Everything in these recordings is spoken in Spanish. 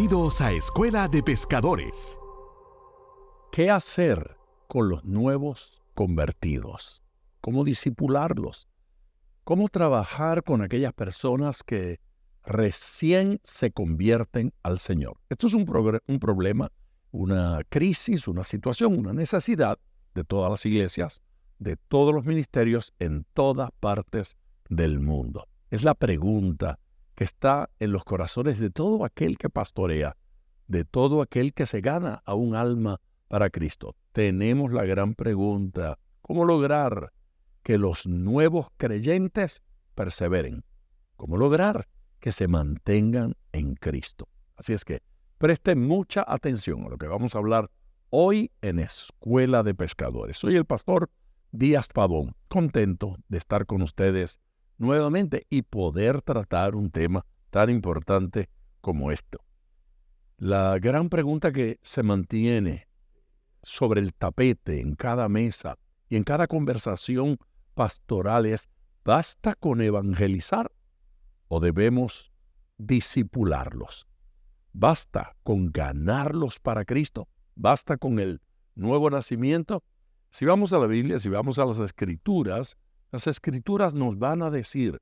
Bienvenidos a Escuela de Pescadores. ¿Qué hacer con los nuevos convertidos? ¿Cómo discipularlos? ¿Cómo trabajar con aquellas personas que recién se convierten al Señor? Esto es un problema, una crisis, una situación, una necesidad de todas las iglesias, de todos los ministerios en todas partes del mundo. Es la pregunta que está en los corazones de todo aquel que pastorea, de todo aquel que se gana a un alma para Cristo. Tenemos la gran pregunta: ¿cómo lograr que los nuevos creyentes perseveren? ¿Cómo lograr que se mantengan en Cristo? Así es que presten mucha atención a lo que vamos a hablar hoy en Escuela de Pescadores. Soy el pastor Díaz Pavón, contento de estar con ustedes nuevamente y poder tratar un tema tan importante como esto. La gran pregunta que se mantiene sobre el tapete en cada mesa y en cada conversación pastoral es: ¿basta con evangelizar o debemos discipularlos? ¿Basta con ganarlos para Cristo? ¿Basta con el nuevo nacimiento? Si vamos a la Biblia, si vamos a las Escrituras nos van a decir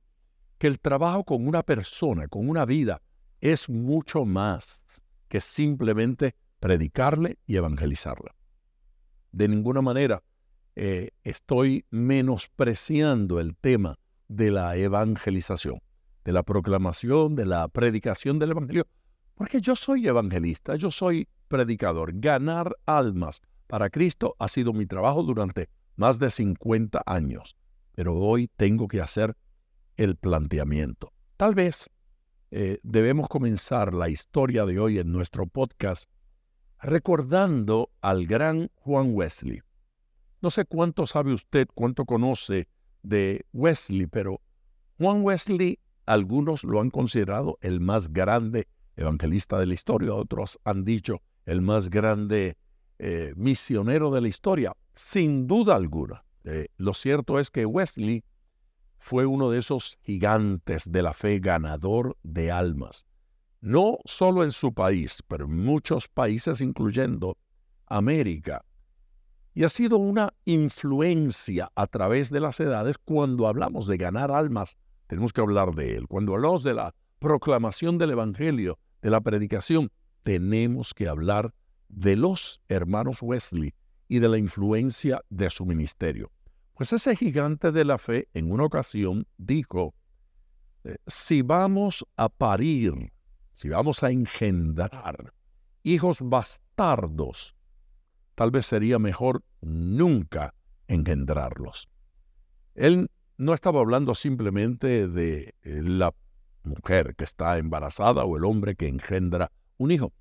que el trabajo con una persona, con una vida, es mucho más que simplemente predicarle y evangelizarla. De ninguna manera estoy menospreciando el tema de la evangelización, de la proclamación, de la predicación del evangelio, porque yo soy evangelista, yo soy predicador. Ganar almas para Cristo ha sido mi trabajo durante más de 50 años. Pero hoy tengo que hacer el planteamiento. Tal vez debemos comenzar la historia de hoy en nuestro podcast recordando al gran Juan Wesley. No sé cuánto sabe usted, cuánto conoce de Wesley, pero Juan Wesley, algunos lo han considerado el más grande evangelista de la historia, otros han dicho el más grande misionero de la historia, sin duda alguna. Lo cierto es que Wesley fue uno de esos gigantes de la fe, ganador de almas. No solo en su país, pero en muchos países, incluyendo América. Y ha sido una influencia a través de las edades. Cuando hablamos de ganar almas, tenemos que hablar de él. Cuando hablamos de la proclamación del Evangelio, de la predicación, tenemos que hablar de los hermanos Wesley y de la influencia de su ministerio. Pues ese gigante de la fe en una ocasión dijo: si vamos a parir, si vamos a engendrar hijos bastardos, tal vez sería mejor nunca engendrarlos. Él no estaba hablando simplemente de la mujer que está embarazada o el hombre que engendra un hijo.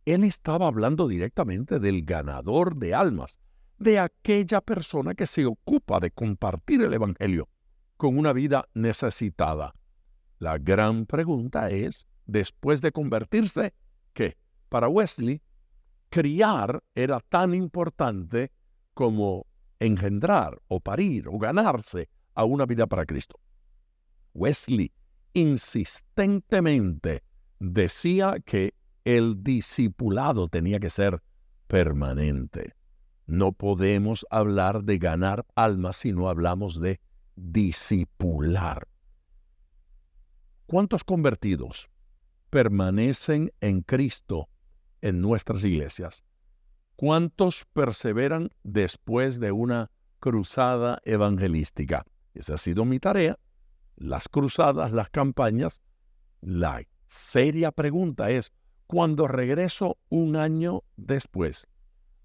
Él estaba hablando directamente del ganador de almas, de aquella persona que se ocupa de compartir el Evangelio con una vida necesitada. La gran pregunta es, después de convertirse, ¿qué? Para Wesley, criar era tan importante como engendrar o parir o ganarse a una vida para Cristo. Wesley insistentemente decía que el discipulado tenía que ser permanente. No podemos hablar de ganar almas si no hablamos de discipular. ¿Cuántos convertidos permanecen en Cristo en nuestras iglesias? ¿Cuántos perseveran después de una cruzada evangelística? Esa ha sido mi tarea. Las cruzadas, las campañas. La seria pregunta es: cuando regreso un año después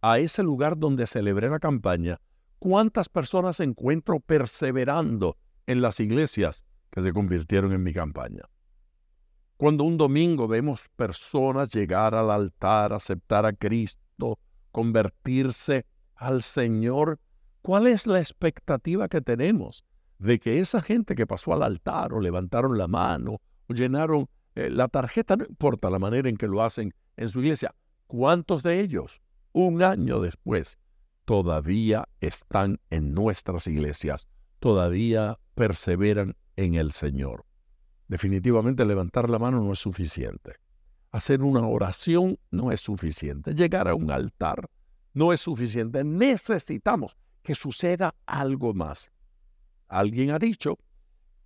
a ese lugar donde celebré la campaña, ¿cuántas personas encuentro perseverando en las iglesias que se convirtieron en mi campaña? Cuando un domingo vemos personas llegar al altar, aceptar a Cristo, convertirse al Señor, ¿cuál es la expectativa que tenemos de que esa gente que pasó al altar o levantaron la mano o llenaron la tarjeta, no importa la manera en que lo hacen en su iglesia, cuántos de ellos un año después todavía están en nuestras iglesias, todavía perseveran en el Señor? Definitivamente levantar la mano no es suficiente. Hacer una oración no es suficiente. Llegar a un altar no es suficiente. Necesitamos que suceda algo más. Alguien ha dicho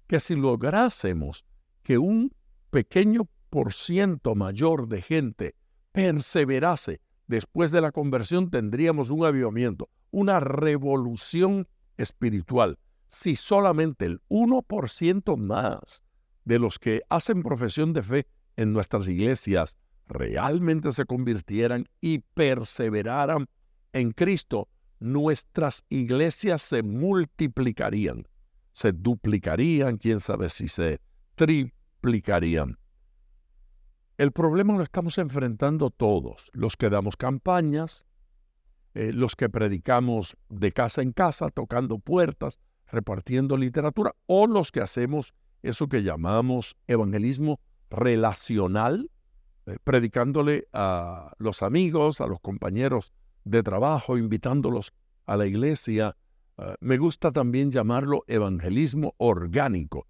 que si lográsemos que un pequeño por ciento mayor de gente perseverase después de la conversión, tendríamos un avivamiento, una revolución espiritual. Si solamente el 1% más de los que hacen profesión de fe en nuestras iglesias realmente se convirtieran y perseveraran en Cristo, nuestras iglesias se multiplicarían, se duplicarían, quién sabe si se triplicarían. El problema lo estamos enfrentando todos, los que damos campañas, los que predicamos de casa en casa, tocando puertas, repartiendo literatura, o los que hacemos eso que llamamos evangelismo relacional, predicándole a los amigos, a los compañeros de trabajo, invitándolos a la iglesia. Me gusta también llamarlo evangelismo orgánico.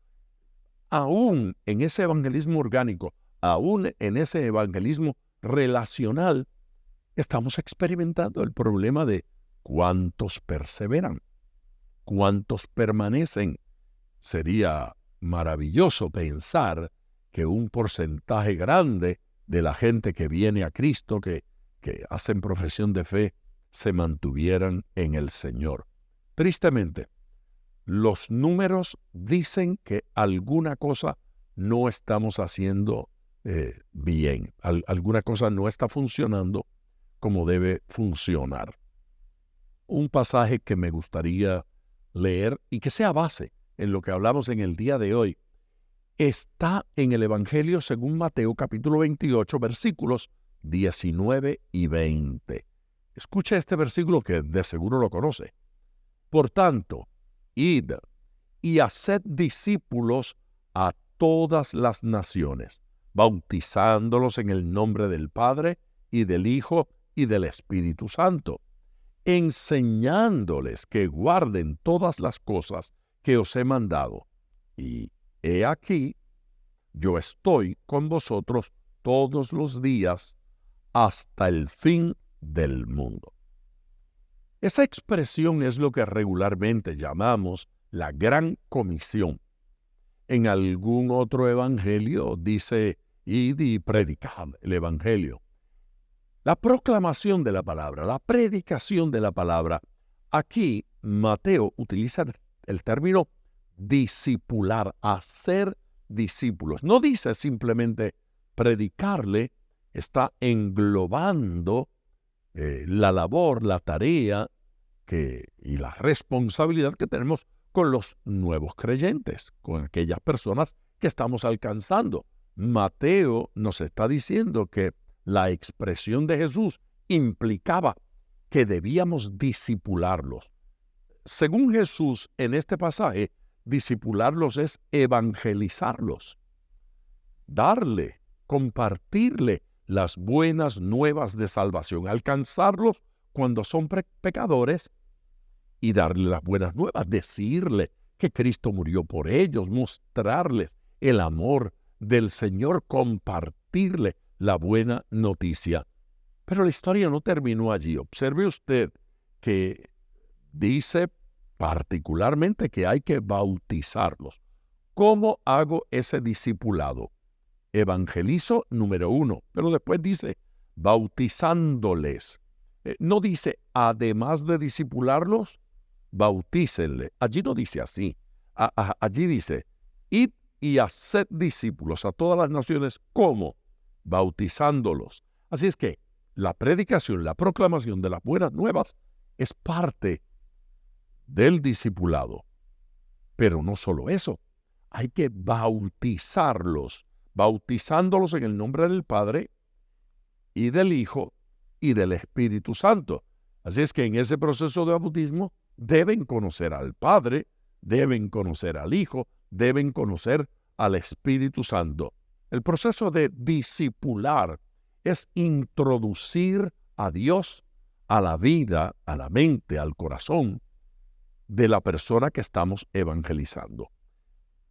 Aún en ese evangelismo orgánico, aún en ese evangelismo relacional, estamos experimentando el problema de cuántos perseveran, cuántos permanecen. Sería maravilloso pensar que un porcentaje grande de la gente que viene a Cristo, que hacen profesión de fe, se mantuvieran en el Señor. Tristemente, los números dicen que alguna cosa no estamos haciendo bien. Alguna cosa no está funcionando como debe funcionar. Un pasaje que me gustaría leer y que sea base en lo que hablamos en el día de hoy está en el Evangelio según Mateo capítulo 28, versículos 19 y 20. Escucha este versículo que de seguro lo conoce. Por tanto, id y haced discípulos a todas las naciones, bautizándolos en el nombre del Padre y del Hijo y del Espíritu Santo, enseñándoles que guarden todas las cosas que os he mandado. Y he aquí, yo estoy con vosotros todos los días hasta el fin del mundo. Esa expresión es lo que regularmente llamamos la Gran Comisión. En algún otro evangelio dice, id y predicad el evangelio. La proclamación de la palabra, la predicación de la palabra. Aquí Mateo utiliza el término discipular, hacer discípulos. No dice simplemente predicarle, está englobando la labor, la tarea y la responsabilidad que tenemos con los nuevos creyentes, con aquellas personas que estamos alcanzando. Mateo nos está diciendo que la expresión de Jesús implicaba que debíamos discipularlos. Según Jesús, en este pasaje, discipularlos es evangelizarlos, darle, compartirle las buenas nuevas de salvación, alcanzarlos cuando son pecadores y darle las buenas nuevas, decirle que Cristo murió por ellos, mostrarles el amor del Señor, compartirle la buena noticia. Pero la historia no terminó allí. Observe usted que dice particularmente que hay que bautizarlos. ¿Cómo hago ese discipulado? Evangelizo, número 1, pero después dice bautizándoles. No dice, además de discipularlos, bautícenle. Allí no dice así. Allí dice, id y haced discípulos a todas las naciones. ¿Cómo? Bautizándolos. Así es que la predicación, la proclamación de las buenas nuevas es parte del discipulado. Pero no solo eso, hay que bautizarlos, bautizándolos en el nombre del Padre y del Hijo y del Espíritu Santo. Así es que en ese proceso de bautismo deben conocer al Padre, deben conocer al Hijo, deben conocer al Espíritu Santo. El proceso de discipular es introducir a Dios a la vida, a la mente, al corazón de la persona que estamos evangelizando.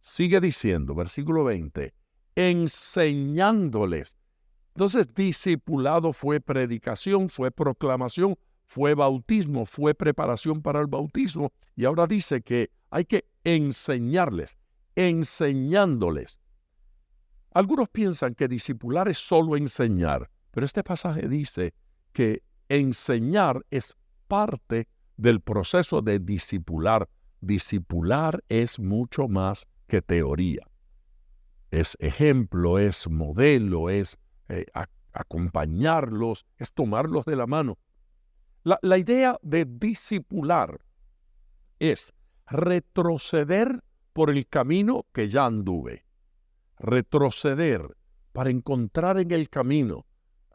Sigue diciendo, versículo 20, enseñándoles. Entonces, discipulado fue predicación, fue proclamación, fue bautismo, fue preparación para el bautismo. Y ahora dice que hay que enseñarles, enseñándoles. Algunos piensan que discipular es solo enseñar, pero este pasaje dice que enseñar es parte del proceso de discipular. Discipular es mucho más que teoría. Es ejemplo, es modelo, es acompañarlos, es tomarlos de la mano. La idea de discipular es retroceder por el camino que ya anduve. Retroceder para encontrar en el camino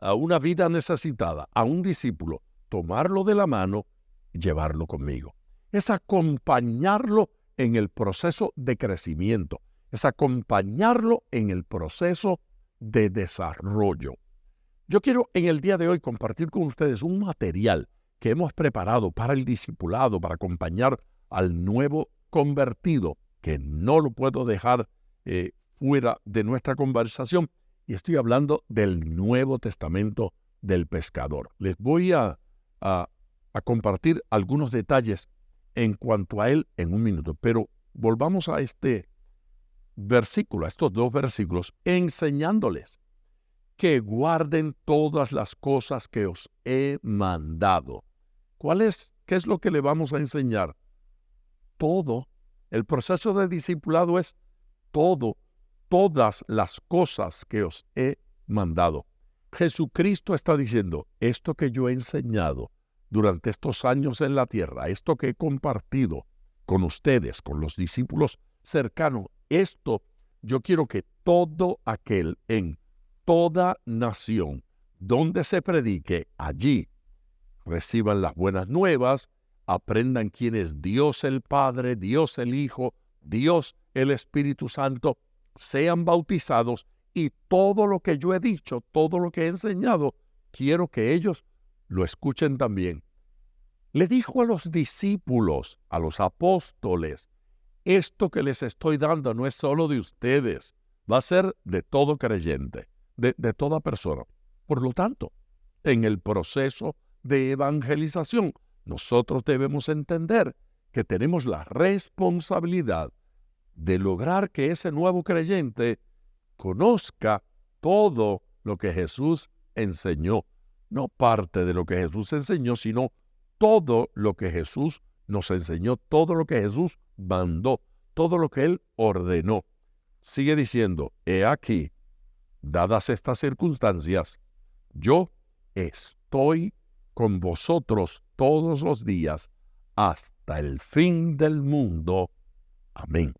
a una vida necesitada, a un discípulo, tomarlo de la mano y llevarlo conmigo. Es acompañarlo en el proceso de crecimiento. Es acompañarlo en el proceso de desarrollo. Yo quiero en el día de hoy compartir con ustedes un material que hemos preparado para el discipulado, para acompañar al nuevo convertido, que no lo puedo dejar fuera de nuestra conversación. Y estoy hablando del Nuevo Testamento del pescador. Les voy a compartir algunos detalles en cuanto a él en un minuto, pero volvamos a este versículo, a estos dos versículos, enseñándoles que guarden todas las cosas que os he mandado. ¿Qué es lo que le vamos a enseñar? Todo. El proceso de discipulado es todo, todas las cosas que os he mandado. Jesucristo está diciendo, esto que yo he enseñado durante estos años en la tierra, esto que he compartido con ustedes, con los discípulos cercanos, esto yo quiero que todo aquel en toda nación donde se predique, allí reciban las buenas nuevas, aprendan quién es Dios el Padre, Dios el Hijo, Dios el Espíritu Santo, sean bautizados y todo lo que yo he dicho, todo lo que he enseñado, quiero que ellos lo escuchen también. Le dijo a los discípulos, a los apóstoles, esto que les estoy dando no es solo de ustedes, va a ser de todo creyente, de toda persona. Por lo tanto, en el proceso de evangelización, nosotros debemos entender que tenemos la responsabilidad de lograr que ese nuevo creyente conozca todo lo que Jesús enseñó. No parte de lo que Jesús enseñó, sino todo lo que Jesús nos enseñó, todo lo que Jesús mandó, todo lo que Él ordenó. Sigue diciendo, he aquí, dadas estas circunstancias, yo estoy con vosotros todos los días hasta el fin del mundo. Amén.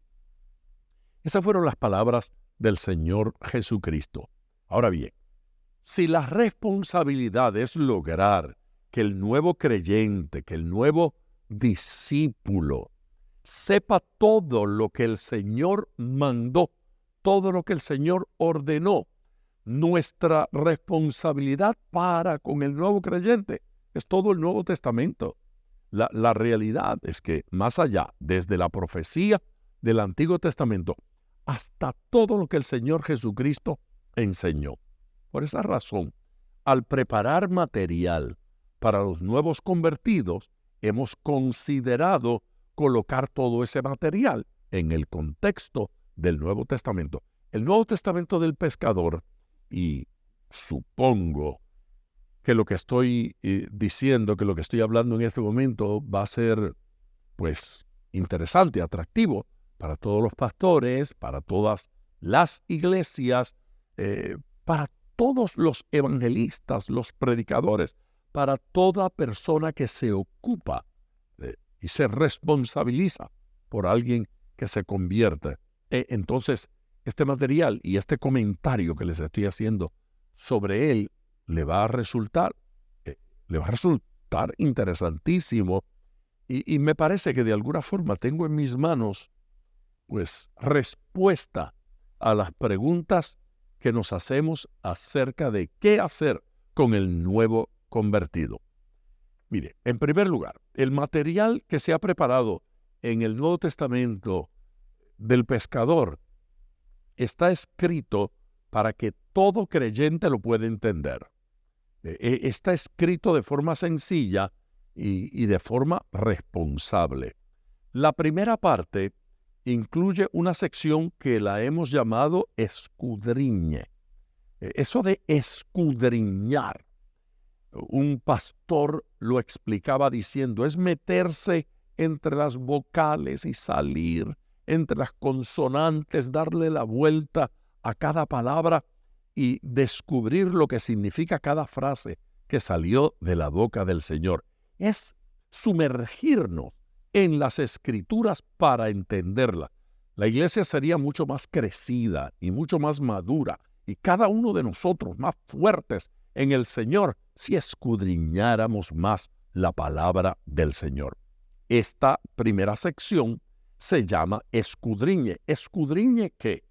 Esas fueron las palabras del Señor Jesucristo. Ahora bien, si la responsabilidad es lograr que el nuevo creyente, que el nuevo discípulo sepa todo lo que el Señor mandó, todo lo que el Señor ordenó, nuestra responsabilidad para con el nuevo creyente es todo el Nuevo Testamento. La realidad es que más allá, desde la profecía del Antiguo Testamento hasta todo lo que el Señor Jesucristo enseñó. Por esa razón, al preparar material para los nuevos convertidos, hemos considerado colocar todo ese material en el contexto del Nuevo Testamento. El Nuevo Testamento del pescador, y supongo que lo que estoy diciendo, que lo que estoy hablando en este momento va a ser, pues, interesante, atractivo para todos los pastores, para todas las iglesias, para todos los evangelistas, los predicadores, para toda persona que se ocupa y se responsabiliza por alguien que se convierte. Entonces, este material y este comentario que les estoy haciendo sobre él le va a resultar interesantísimo y me parece que de alguna forma tengo en mis manos, pues, respuesta a las preguntas que nos hacemos acerca de qué hacer con el nuevo convertido. Mire, en primer lugar, el material que se ha preparado en el Nuevo Testamento del pescador está escrito para que todo creyente lo pueda entender. Está escrito de forma sencilla y de forma responsable. La primera parte incluye una sección que la hemos llamado escudriñe. Eso de escudriñar, un pastor lo explicaba diciendo, es meterse entre las vocales y salir, entre las consonantes, darle la vuelta a cada palabra y descubrir lo que significa cada frase que salió de la boca del Señor. Es sumergirnos en las Escrituras para entenderla. La iglesia sería mucho más crecida y mucho más madura, y cada uno de nosotros más fuertes en el Señor si escudriñáramos más la palabra del Señor. Esta primera sección se llama escudriñe. ¿Escudriñe qué?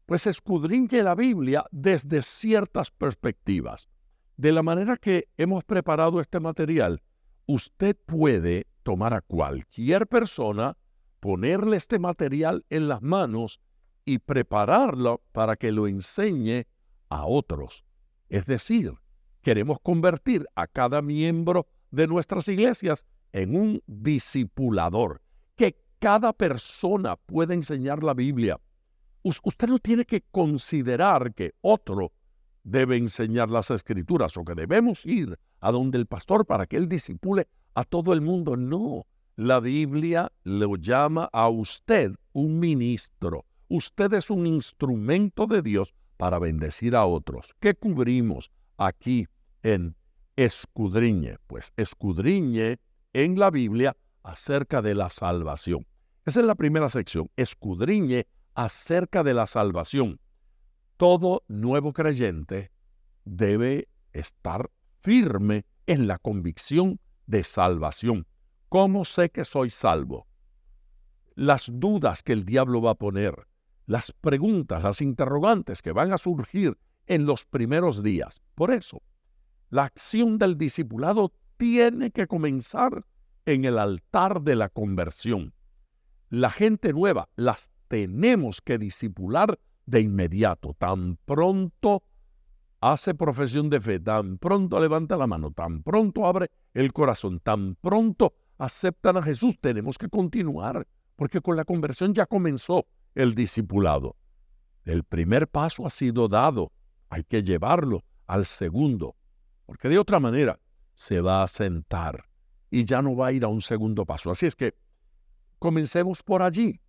Pues escudriñe la Biblia desde ciertas perspectivas. De la manera que hemos preparado este material, usted puede tomar a cualquier persona, ponerle este material en las manos y prepararlo para que lo enseñe a otros. Es decir, queremos convertir a cada miembro de nuestras iglesias en un discipulador, que cada persona pueda enseñar la Biblia. Usted no tiene que considerar que otro debe enseñar las Escrituras o que debemos ir a donde el pastor para que él discipule a todo el mundo. No, la Biblia lo llama a usted un ministro. Usted es un instrumento de Dios para bendecir a otros. ¿Qué cubrimos aquí en escudriñe? Pues escudriñe en la Biblia acerca de la salvación. Esa es la primera sección, escudriñe acerca de la salvación. Todo nuevo creyente debe estar firme en la convicción de salvación. ¿Cómo sé que soy salvo? Las dudas que el diablo va a poner, las preguntas, las interrogantes que van a surgir en los primeros días. Por eso, la acción del discipulado tiene que comenzar en el altar de la conversión. La gente nueva las tenemos que discipular de inmediato. Tan pronto hace profesión de fe, tan pronto levanta la mano, tan pronto abre el corazón, tan pronto aceptan a Jesús, tenemos que continuar, porque con la conversión ya comenzó el discipulado. El primer paso ha sido dado, hay que llevarlo al segundo, porque de otra manera se va a sentar y ya no va a ir a un segundo paso. Así es que comencemos por allí,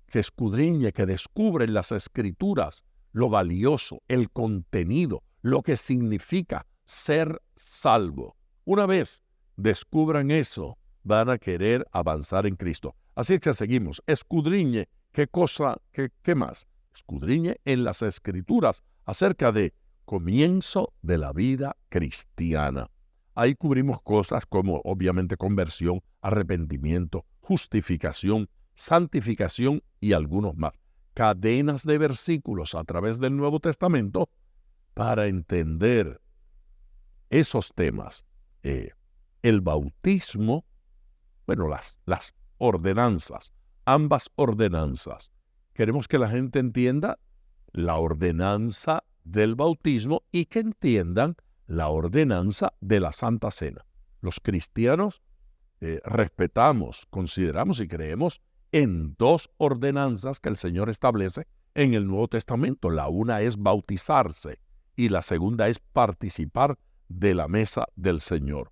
que escudriñe, que descubre en las Escrituras lo valioso, el contenido, lo que significa ser salvo. Una vez descubran eso, van a querer avanzar en Cristo. Así es que seguimos. Escudriñe, ¿qué más? Escudriñe en las Escrituras acerca de comienzo de la vida cristiana. Ahí cubrimos cosas como, obviamente, conversión, arrepentimiento, justificación, santificación y algunos más. Cadenas de versículos a través del Nuevo Testamento para entender esos temas. El bautismo, bueno, las ordenanzas, ambas ordenanzas. Queremos que la gente entienda la ordenanza del bautismo y que entiendan la ordenanza de la Santa Cena. Los cristianos respetamos, consideramos y creemos en dos ordenanzas que el Señor establece en el Nuevo Testamento. La una es bautizarse y la segunda es participar de la mesa del Señor.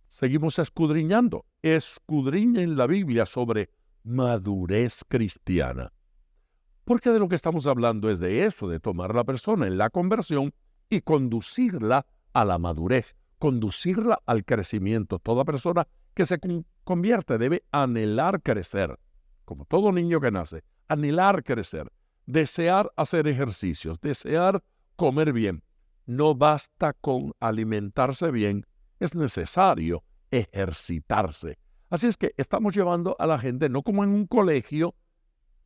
Seguimos escudriñando. Escudriñen la Biblia sobre madurez cristiana. Porque de lo que estamos hablando es de eso, de tomar a la persona en la conversión y conducirla a la madurez, conducirla al crecimiento. Toda persona que se convierte debe anhelar crecer, como todo niño que nace, anhelar crecer, desear hacer ejercicios, desear comer bien. No basta con alimentarse bien, es necesario ejercitarse. Así es que estamos llevando a la gente no como en un colegio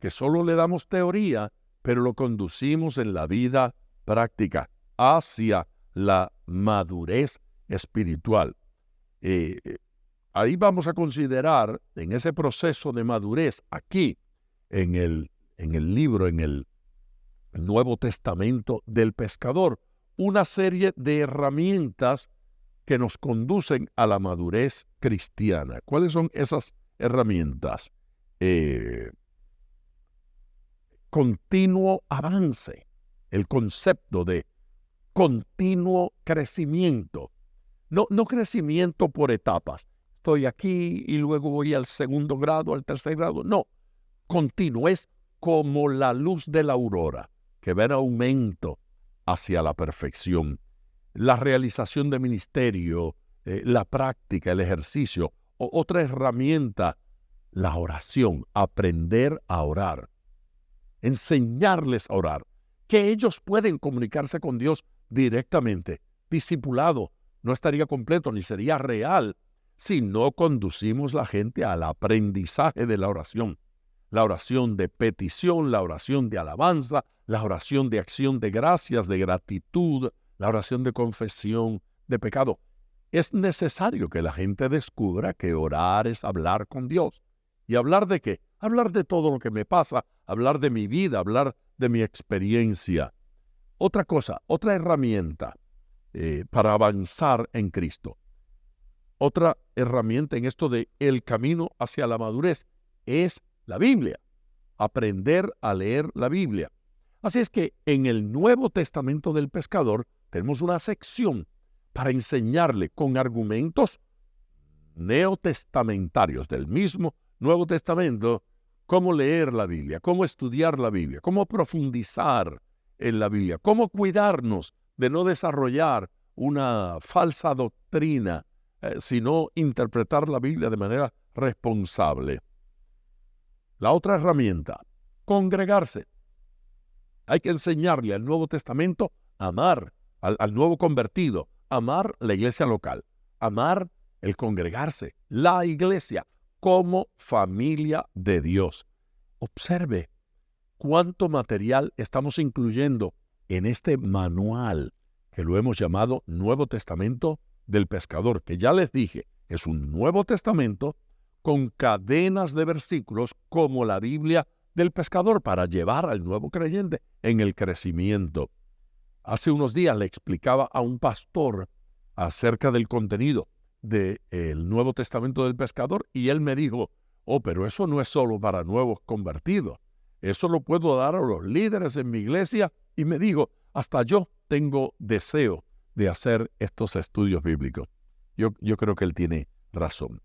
que solo le damos teoría, pero lo conducimos en la vida práctica hacia la madurez espiritual. Ahí vamos a considerar en ese proceso de madurez aquí, en el libro, en el el Nuevo Testamento del pescador, una serie de herramientas que nos conducen a la madurez cristiana. ¿Cuáles son esas herramientas? Continuo avance, el concepto de continuo crecimiento. No crecimiento por etapas. Estoy aquí y luego voy al segundo grado, al tercer grado. No, continuo, es como la luz de la aurora, que va en aumento hacia la perfección. La realización de ministerio, la práctica, el ejercicio. Otra herramienta, la oración, aprender a orar, enseñarles a orar, que ellos pueden comunicarse con Dios directamente. Discipulado no estaría completo ni sería real si no conducimos la gente al aprendizaje de la oración de petición, la oración de alabanza, la oración de acción de gracias, de gratitud, la oración de confesión de pecado. Es necesario que la gente descubra que orar es hablar con Dios. ¿Y hablar de qué? Hablar de todo lo que me pasa, hablar de mi vida, hablar de mi experiencia. Otra cosa, otra herramienta para avanzar en Cristo. Otra herramienta en esto de el camino hacia la madurez es la Biblia. Aprender a leer la Biblia. Así es que en el Nuevo Testamento del pescador tenemos una sección para enseñarle con argumentos neotestamentarios del mismo Nuevo Testamento cómo leer la Biblia, cómo estudiar la Biblia, cómo profundizar en la Biblia, cómo cuidarnos de no desarrollar una falsa doctrina, sino interpretar la Biblia de manera responsable. La otra herramienta, congregarse. Hay que enseñarle al Nuevo Testamento a amar al nuevo convertido, amar la iglesia local, amar el congregarse, la iglesia como familia de Dios. Observe cuánto material estamos incluyendo en este manual que lo hemos llamado Nuevo Testamento del Pescador, que ya les dije, es un Nuevo Testamento con cadenas de versículos como la Biblia del pescador para llevar al nuevo creyente en el crecimiento. Hace unos días le explicaba a un pastor acerca del contenido del Nuevo Testamento del pescador y él me dijo, pero eso no es solo para nuevos convertidos, eso lo puedo dar a los líderes en mi iglesia. Y me dijo, hasta yo tengo deseo de hacer estos estudios bíblicos. Yo creo que él tiene razón.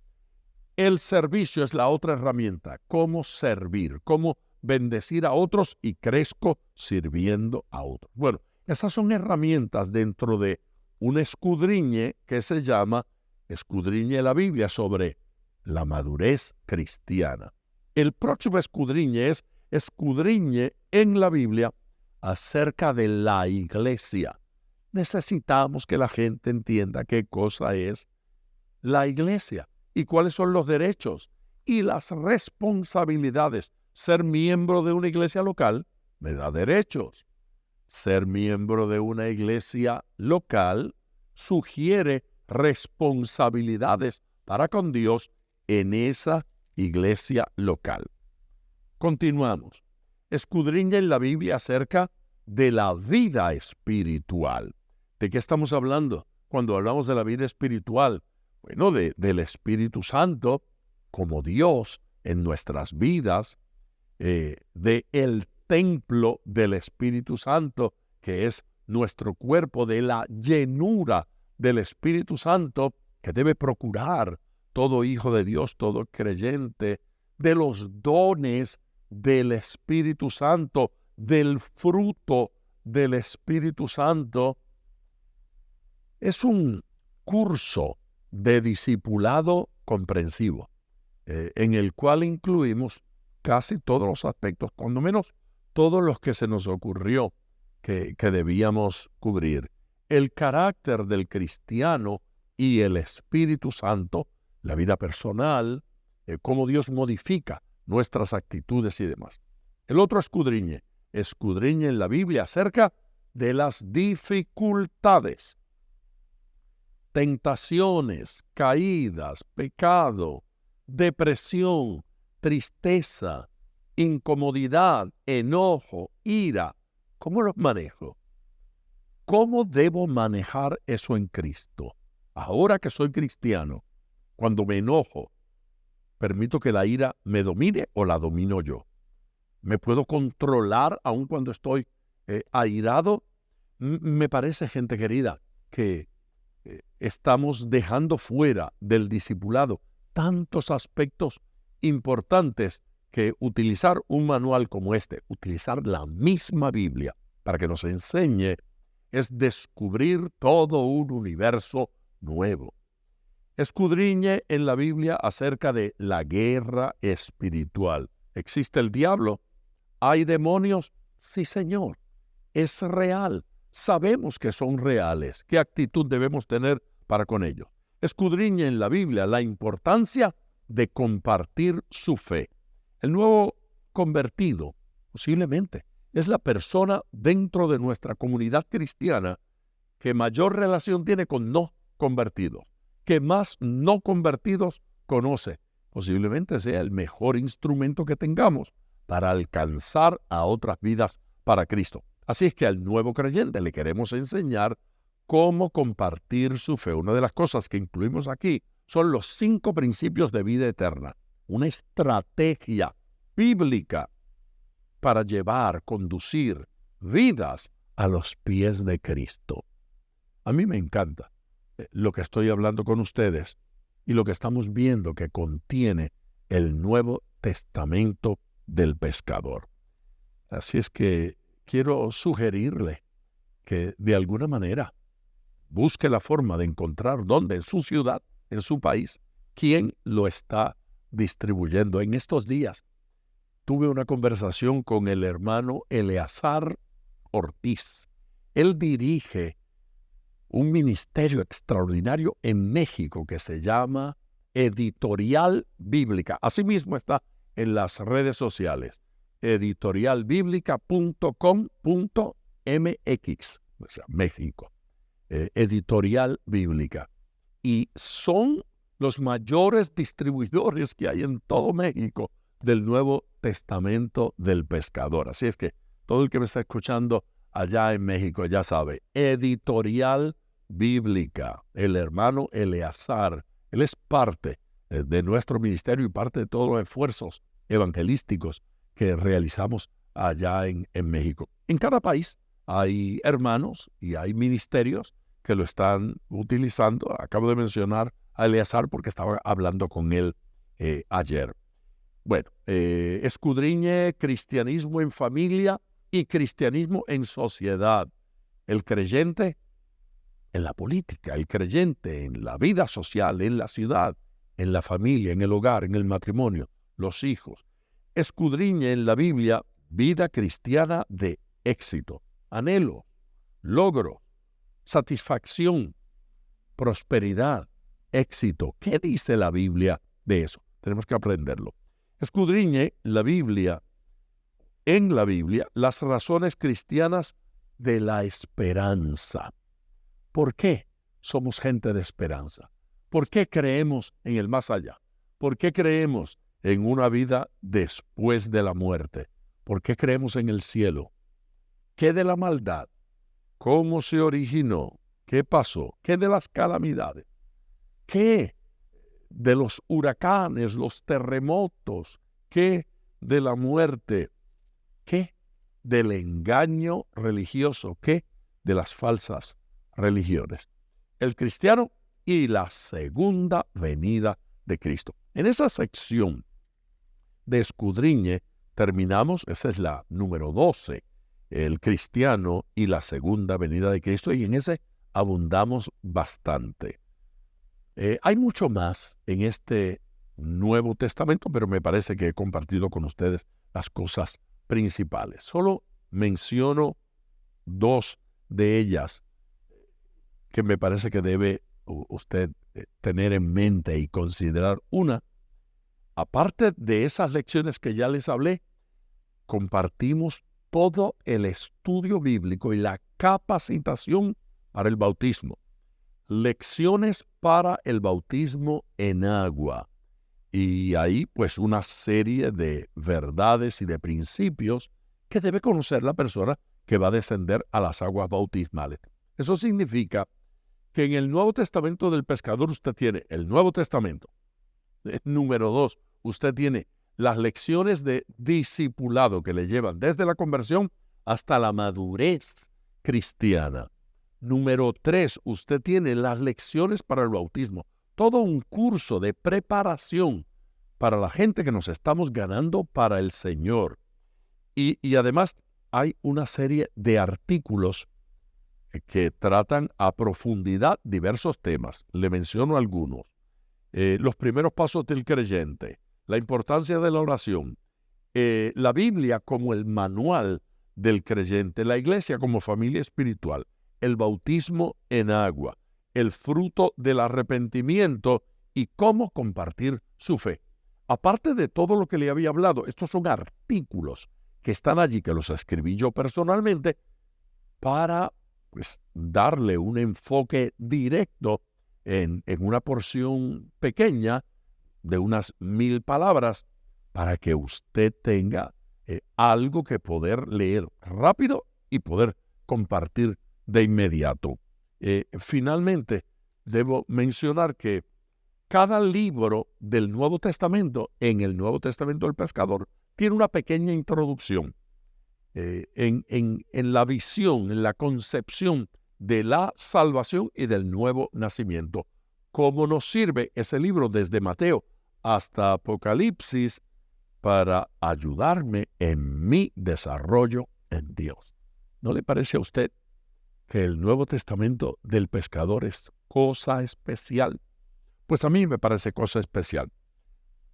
El servicio es la otra herramienta. Cómo servir, cómo bendecir a otros y crezco sirviendo a otros. Bueno, esas son herramientas dentro de un escudriñe que se llama Escudriñe la Biblia sobre la madurez cristiana. El próximo escudriñe es escudriñe en la Biblia acerca de la iglesia. Necesitamos que la gente entienda qué cosa es la iglesia y cuáles son los derechos y las responsabilidades. Ser miembro de una iglesia local me da derechos. Ser miembro de una iglesia local sugiere responsabilidades para con Dios en esa iglesia local. Continuamos. Escudriña en la Biblia acerca de la vida espiritual. ¿De qué estamos hablando cuando hablamos de la vida espiritual? Bueno, del Espíritu Santo como Dios en nuestras vidas, del templo del Espíritu Santo, que es nuestro cuerpo, de la llenura del Espíritu Santo que debe procurar todo hijo de Dios, todo creyente, de los dones del Espíritu Santo, del fruto del Espíritu Santo. Es un curso de discipulado comprensivo, en el cual incluimos casi todos los aspectos, cuando menos todos los que se nos ocurrió que debíamos cubrir. El carácter del cristiano y el Espíritu Santo, la vida personal, cómo Dios modifica nuestras actitudes y demás. El otro escudriñe en la Biblia acerca de las dificultades, tentaciones, caídas, pecado, depresión, tristeza, incomodidad, enojo, ira, ¿Cómo los manejo? ¿Cómo debo manejar eso en Cristo? Ahora que soy cristiano, cuando me enojo, ¿permito que la ira me domine o la domino yo? ¿Me puedo controlar aun cuando estoy airado? Me parece, gente querida, que estamos dejando fuera del discipulado tantos aspectos importantes que utilizar un manual como este, utilizar la misma Biblia para que nos enseñe, es descubrir todo un universo nuevo. Escudriñe en la Biblia acerca de la guerra espiritual. ¿Existe el diablo? ¿Hay demonios? Sí, Señor. Es real. Sabemos que son reales. ¿Qué actitud debemos tener para con ellos? Escudriñe en la Biblia la importancia de compartir su fe. El nuevo convertido, posiblemente, es la persona dentro de nuestra comunidad cristiana que mayor relación tiene con no convertidos, que más no convertidos conoce. Posiblemente sea el mejor instrumento que tengamos para alcanzar a otras vidas para Cristo. Así es que al nuevo creyente le queremos enseñar cómo compartir su fe. Una de las cosas que incluimos aquí son los 5 principios de vida eterna, una estrategia bíblica para llevar, conducir vidas a los pies de Cristo. A mí me encanta lo que estoy hablando con ustedes y lo que estamos viendo que contiene el Nuevo Testamento del pescador. Así es que quiero sugerirle que de alguna manera busque la forma de encontrar dónde, en su ciudad, en su país, quién lo está distribuyendo. En estos días tuve una conversación con el hermano Eleazar Ortiz. Él dirige un ministerio extraordinario en México que se llama Editorial Bíblica. Asimismo está en las redes sociales, editorialbiblica.com.mx, o sea, México. Editorial Bíblica. Y son los mayores distribuidores que hay en todo México del Nuevo Testamento del pescador. Así es que todo el que me está escuchando allá en México ya sabe, Editorial Bíblica, el hermano Eleazar, él es parte de nuestro ministerio y parte de todos los esfuerzos evangelísticos que realizamos allá en México. En cada país hay hermanos y hay ministerios que lo están utilizando. Acabo de mencionar a Eleazar porque estaba hablando con él ayer. Bueno, escudriñe cristianismo en familia y cristianismo en sociedad. El creyente en la política, el creyente en la vida social, en la ciudad, en la familia, en el hogar, en el matrimonio, los hijos. Escudriñe en la Biblia vida cristiana de éxito, anhelo, logro, satisfacción, prosperidad, éxito. ¿Qué dice la Biblia de eso? Tenemos que aprenderlo. Escudriñe la Biblia, en la Biblia, las razones cristianas de la esperanza. ¿Por qué somos gente de esperanza? ¿Por qué creemos en el más allá? ¿Por qué creemos en una vida después de la muerte? ¿Por qué creemos en el cielo? ¿Qué de la maldad? ¿Cómo se originó? ¿Qué pasó? ¿Qué de las calamidades? ¿Qué de los huracanes, los terremotos? ¿Qué de la muerte? ¿Qué del engaño religioso? ¿Qué de las falsas religiones? El cristiano y la segunda venida de Cristo. En esa sección de escudriñe terminamos, esa es la número 12, el cristiano y la segunda venida de Cristo, y en ese abundamos bastante. Hay mucho más en este Nuevo Testamento, pero me parece que he compartido con ustedes las cosas principales. Solo menciono 2 de ellas que me parece que debe usted tener en mente y considerar. Una, aparte de esas lecciones que ya les hablé, compartimos todo el estudio bíblico y la capacitación para el bautismo. Lecciones para el bautismo en agua. Y ahí pues una serie de verdades y de principios que debe conocer la persona que va a descender a las aguas bautismales. Eso significa que en el Nuevo Testamento del pescador usted tiene el Nuevo Testamento. Número 2, usted tiene las lecciones de discipulado que le llevan desde la conversión hasta la madurez cristiana. Número 3, usted tiene las lecciones para el bautismo. Todo un curso de preparación para la gente que nos estamos ganando para el Señor. Y además hay una serie de artículos que tratan a profundidad diversos temas. Le menciono algunos. Los primeros pasos del creyente, la importancia de la oración, la Biblia como el manual del creyente, la iglesia como familia espiritual, el bautismo en agua, el fruto del arrepentimiento y cómo compartir su fe. Aparte de todo lo que le había hablado, estos son artículos que están allí, que los escribí yo personalmente, para darle un enfoque directo en una porción pequeña de unas 1000 palabras para que usted tenga algo que poder leer rápido y poder compartir de inmediato. Finalmente, debo mencionar que cada libro del Nuevo Testamento, en el Nuevo Testamento del pescador, tiene una pequeña introducción en la visión, en la concepción de la salvación y del nuevo nacimiento. ¿Cómo nos sirve ese libro desde Mateo hasta Apocalipsis para ayudarme en mi desarrollo en Dios? ¿No le parece a usted que el Nuevo Testamento del pescador es cosa especial? Pues a mí me parece cosa especial.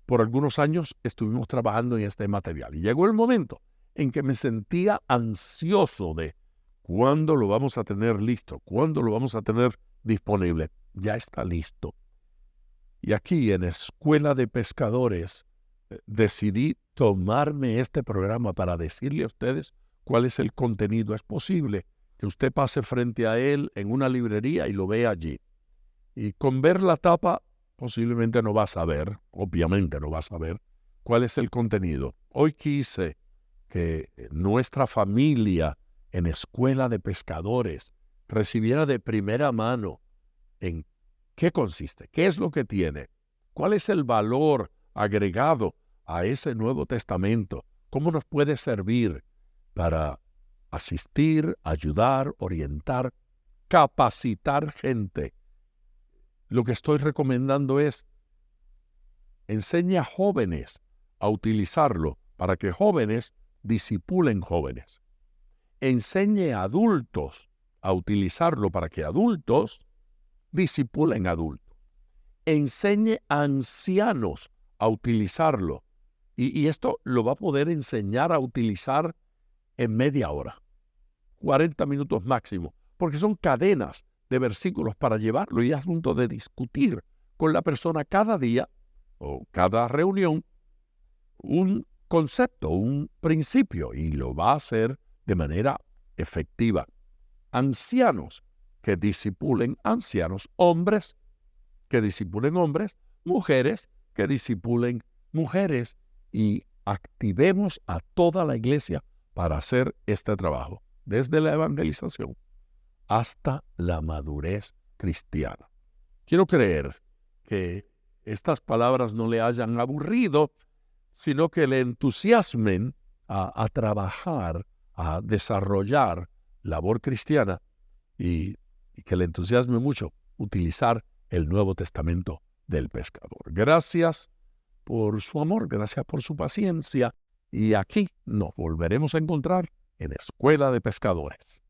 Por algunos años estuvimos trabajando en este material y llegó el momento en que me sentía ansioso de cuándo lo vamos a tener listo, cuándo lo vamos a tener disponible. Ya está listo. Y aquí en Escuela de Pescadores decidí tomarme este programa para decirle a ustedes cuál es el contenido. Es posible que usted pase frente a él en una librería y lo vea allí. Y con ver la tapa posiblemente no va a saber, obviamente no va a saber cuál es el contenido. Hoy quise que nuestra familia en Escuela de Pescadores recibiera de primera mano en qué consiste, qué es lo que tiene, cuál es el valor agregado a ese Nuevo Testamento, cómo nos puede servir para asistir, ayudar, orientar, capacitar gente. Lo que estoy recomendando es enseña a jóvenes a utilizarlo para que jóvenes discipulen jóvenes. Enseñe a adultos a utilizarlo para que adultos discipulen adultos. Enseñe a ancianos a utilizarlo. Y esto lo va a poder enseñar a utilizar en media hora, 40 minutos máximo, porque son cadenas de versículos para llevarlo y es asunto de discutir con la persona cada día o cada reunión un concepto, un principio, y lo va a hacer de manera efectiva. Ancianos que discipulen ancianos, hombres que discipulen hombres, mujeres que discipulen mujeres, y activemos a toda la iglesia para hacer este trabajo, desde la evangelización hasta la madurez cristiana. Quiero creer que estas palabras no le hayan aburrido, sino que le entusiasmen a trabajar, a desarrollar labor cristiana y que le entusiasme mucho utilizar el Nuevo Testamento del pescador. Gracias por su amor, gracias por su paciencia, y aquí nos volveremos a encontrar en Escuela de Pescadores.